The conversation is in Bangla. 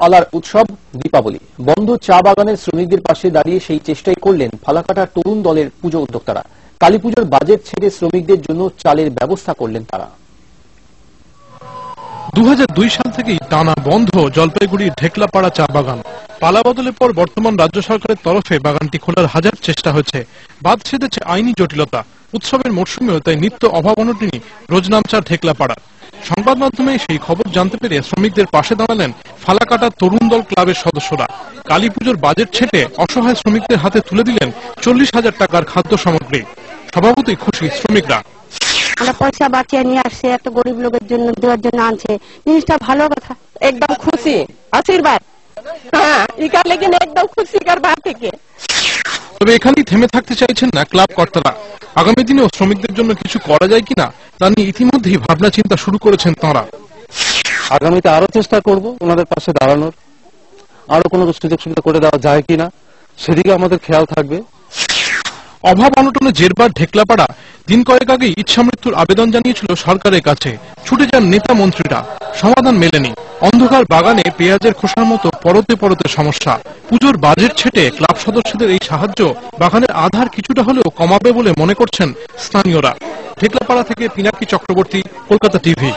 আলার উৎসব দীপাবলি। বন্ধ চা বাগানের শ্রমিকদের পাশে দাঁড়িয়ে সেই চেষ্টাই করলেন ফালাকাটার তরুণ দলের পুজো উদ্যোক্তারা। কালীপুজোর বাজেট ছেড়ে শ্রমিকদের জন্য চালের ব্যবস্থা করলেন তারা। 2002 সাল থেকেই টানা বন্ধ জলপাইগুড়ির ঢেকলাপাড়া চা বাগান। পালা বদলের পর বর্তমান রাজ্য সরকারের তরফে বাগানটি খোলার হাজার চেষ্টা হয়েছে। বাদ সেধেছে আইনি জটিলতা। উৎসবের মরশুমেও তাই নিত্য অভাব অনটনী রোজনামচার ঢেকলাপাড়ার। সংবাদ মাধ্যমে সেই খবর জানতে পেরে শ্রমিকদের পাশে দাঁড়ালেন ফালাকাটা তরুণ দল ক্লাবের সদস্যরা। কালী পুজোর বাজেট ছেটে অসহায় শ্রমিকদের হাতে তুলে দিলেন 40,000 টাকার খাদ্য সামগ্রী। স্বভাবতই খুশি শ্রমিকরা। আমরা পয়সা বাঁচিয়ে নিয়ে আসছে, একটা গরিব লোকের জন্য দেওয়ার জন্য আনছে, জিনিসটা ভালো কথা, একদম খুশি, আশীর্বাদ। হ্যাঁ, ইকার লেগে একদম খুশি কার বাদ থেকে। তবে এখানেই থেমে থাকতে চাইছেন না ক্লাব কর্তারা। আগামী দিনেও শ্রমিকদের জন্য কিছু করা যায় কিনা তা নিয়ে ইতিমধ্যেই ভাবনা চিন্তা শুরু করেছেন তাঁরা। আগামীতে আরো চেষ্টা করব ওনাদের পাশে দাঁড়ানোর, আরো কোনো সুযোগ সুবিধা করে দেওয়া যায় কিনা সেদিকে আমাদের খেয়াল থাকবে। অভাব অনটনে জেরবার ঢেকলাপাড়া দিন কয়েক আগেই ইচ্ছা মৃত্যুর আবেদন জানিয়েছিল সরকারের কাছে। ছুটে যান নেতা মন্ত্রীরা, সমাধান মেলেনি। অন্ধকার বাগানে পেঁয়াজের খোসার মতো পরতে পরতে সমস্যা। পুজোর বাজেট ছেটে ক্লাব সদস্যদের এই সাহায্য বাগানের আধার কিছুটা হলেও কমাবে বলে মনে করছেন স্থানীয়রা। ঢেকলাপাড়া থেকে পিনাকি চক্রবর্তী, কলকাতা টিভি।